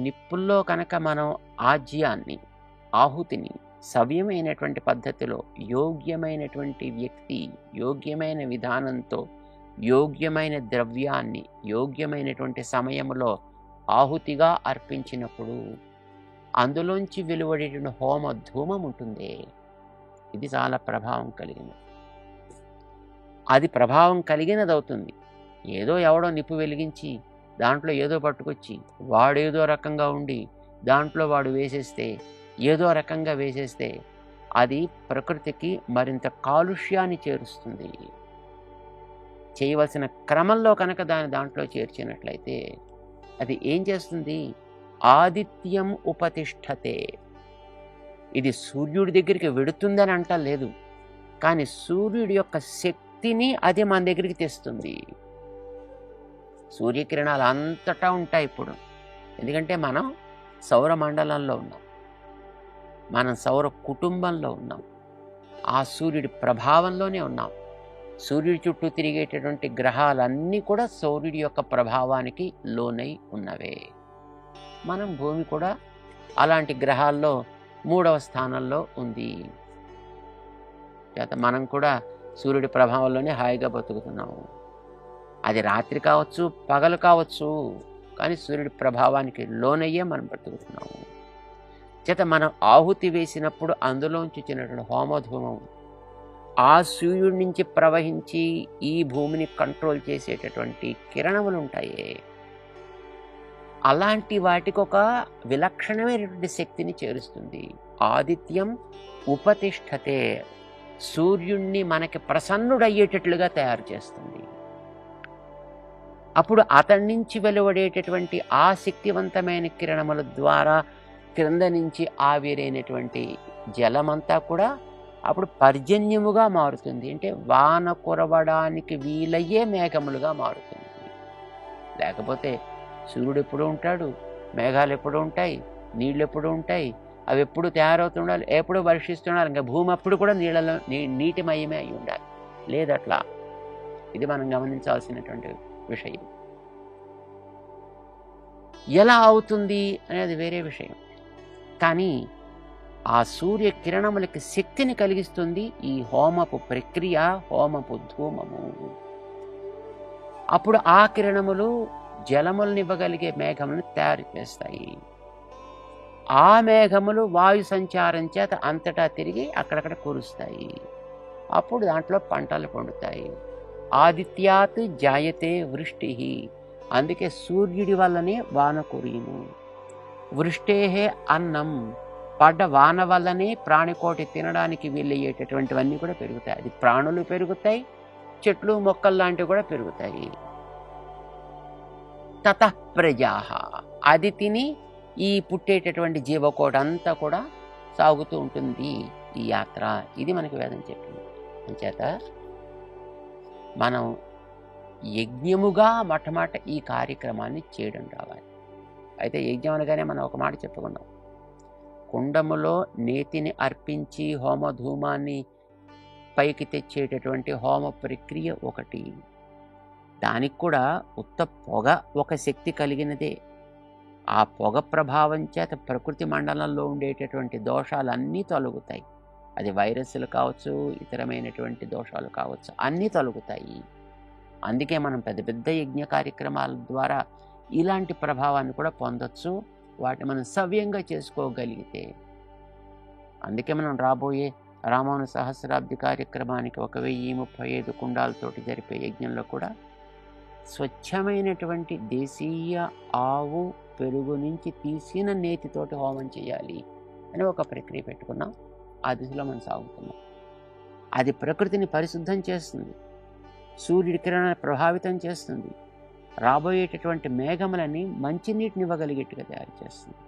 నిప్పుల్లో కనుక మనం ఆజ్యాన్ని, ఆహుతిని సవ్యమైనటువంటి పద్ధతిలో యోగ్యమైనటువంటి వ్యక్తి, యోగ్యమైన విధానంతో, యోగ్యమైన ద్రవ్యాన్ని యోగ్యమైనటువంటి సమయంలో ఆహుతిగా అర్పించినప్పుడు అందులోంచి వెలువడేటువంటి హోమ ధూమం ఉంటుంది. ఇది చాలా ప్రభావం కలిగినది. అది ప్రభావం కలిగినది అవుతుంది. ఏదో ఎవడో నిప్పు వెలిగించి దాంట్లో ఏదో పట్టుకొచ్చి వాడేదో రకంగా ఉండి దాంట్లో వాడు వేసేస్తే, ఏదో రకంగా వేసేస్తే అది ప్రకృతికి మరింత కాలుష్యాన్ని చేరుస్తుంది. చేయవలసిన క్రమంలో కనుక దాంట్లో చేర్చినట్లయితే అది ఏం చేస్తుంది? ఆదిత్యం ఉపతిష్ఠతే. ఇది సూర్యుడి దగ్గరికి వెడుతుందని అంటలేదు, కానీ సూర్యుడి యొక్క శక్తిని అది మన దగ్గరికి తెస్తుంది. సూర్యకిరణాలు అంతటా ఉంటాయి ఇప్పుడు. ఎందుకంటే మనం సౌర మండలంలో ఉన్నాం, మనం సౌర కుటుంబంలో ఉన్నాం, ఆ సూర్యుడి ప్రభావంలోనే ఉన్నాం. సూర్యుడి చుట్టూ తిరిగేటటువంటి గ్రహాలన్నీ కూడా సూర్యుడి యొక్క ప్రభావానికి లోనై ఉన్నవే. మనం భూమి కూడా అలాంటి గ్రహాల్లో 3వ స్థానంలో ఉంది. చేత మనం కూడా సూర్యుడి ప్రభావంలోనే హాయిగా బతుకుతున్నాము. అది రాత్రి కావచ్చు, పగలు కావచ్చు, కానీ సూర్యుడి ప్రభావానికి లోనయ్యే మనం బ్రతుకుతున్నాము. చేత మనం ఆహుతి వేసినప్పుడు అందులోంచి వచ్చినటువంటి హోమధూమం ఆ సూర్యుడి నుంచి ప్రవహించి ఈ భూమిని కంట్రోల్ చేసేటటువంటి కిరణములు ఉంటాయి. అలాంటి వాటికి ఒక విలక్షణమైనటువంటి శక్తిని చేరుస్తుంది. ఆదిత్యం ఉపతిష్ఠతే. సూర్యుణ్ణి మనకి ప్రసన్నుడయ్యేటట్లుగా తయారు చేస్తుంది. అప్పుడు అతడి నుంచి వెలువడేటటువంటి ఆ శక్తివంతమైన కిరణముల ద్వారా క్రింద నుంచి ఆవిరైనటువంటి జలమంతా కూడా అప్పుడు పర్జన్యముగా మారుతుంది. అంటే వాన కురవడానికి వీలయ్యే మేఘములుగా మారుతుంది. లేకపోతే సూర్యుడు ఎప్పుడు ఉంటాడు, మేఘాలు ఎప్పుడు ఉంటాయి, నీళ్ళు ఎప్పుడు ఉంటాయి, అవి ఎప్పుడు తయారవుతుండాలి, ఎప్పుడు వర్షిస్తుండాలి. ఇంకా భూమి అప్పుడు కూడా నీటిమయమే అయి ఉండాలి. లేదట్లా. ఇది మనం గమనించాల్సినటువంటి విషయం. ఎలా అవుతుంది అనేది వేరే విషయం, కానీ ఆ సూర్య కిరణములకి శక్తిని కలిగిస్తుంది ఈ హోమపు ప్రక్రియ, హోమపు ధూమము. అప్పుడు ఆ కిరణములు జలములనివ్వగలిగే మేఘములను తయారు చేస్తాయి. ఆ మేఘములు వాయు సంచారం చేత అంతటా తిరిగి అక్కడక్కడ కురుస్తాయి. అప్పుడు దాంట్లో పంటలు పండుతాయి. ఆదిత్యాత్ జాయతే వృష్టి. అందుకే సూర్యుడి వల్లనే వాన కురియును. వృష్టేహే అన్నం. పడ్డ వాన వల్లనే ప్రాణికోటి తినడానికి వీలయ్యేటటువంటివన్నీ కూడా పెరుగుతాయి. అది ప్రాణులు పెరుగుతాయి, చెట్లు మొక్కలు లాంటివి కూడా పెరుగుతాయి. తతః ప్రజాః. అది తిని ఈ పుట్టేటటువంటి జీవకోటి అంతా కూడా సాగుతూ ఉంటుంది ఈ యాత్ర. ఇది మనకి వేదం చెప్పింది. అంచేత మనం యజ్ఞముగా మొట్టమొదట ఈ కార్యక్రమాన్ని చేయడం రావాలి. అయితే యజ్ఞం అనగానే మనం ఒక మాట చెప్పుకున్నాం. కుండములో నేతిని అర్పించి హోమధూమాన్ని పైకి తెచ్చేటటువంటి హోమ ప్రక్రియ ఒకటి. దానికి కూడా ఉత్త పొగ ఒక శక్తి కలిగినదే. ఆ పొగ ప్రభావం చేత ప్రకృతి మండలంలో ఉండేటటువంటి దోషాలన్నీ తొలగుతాయి. అది వైరస్లు కావచ్చు, ఇతరమైనటువంటి దోషాలు కావచ్చు, అన్నీ తొలగుతాయి. అందుకే మనం పెద్ద పెద్ద యజ్ఞ కార్యక్రమాల ద్వారా ఇలాంటి ప్రభావాన్ని కూడా పొందొచ్చు, వాటిని మనం సవ్యంగా చేసుకోగలిగితే. అందుకే మనం రాబోయే రామాను సహస్రాబ్ది కార్యక్రమానికి 1035 కుండాలతోటి జరిపే యజ్ఞంలో కూడా స్వచ్ఛమైనటువంటి దేశీయ ఆవు పెరుగు నుంచి తీసిన నేతితోటి హోమం చేయాలి అని ఒక ప్రక్రియ పెట్టుకున్నాం. ఆ దిశలో మనం సాగుతున్నాం. అది ప్రకృతిని పరిశుద్ధం చేస్తుంది, సూర్యుడి కిరణాన్ని ప్రభావితం చేస్తుంది, రాబోయేటటువంటి మేఘములని మంచినీటిని ఇవ్వగలిగేట్టుగా తయారు చేస్తుంది.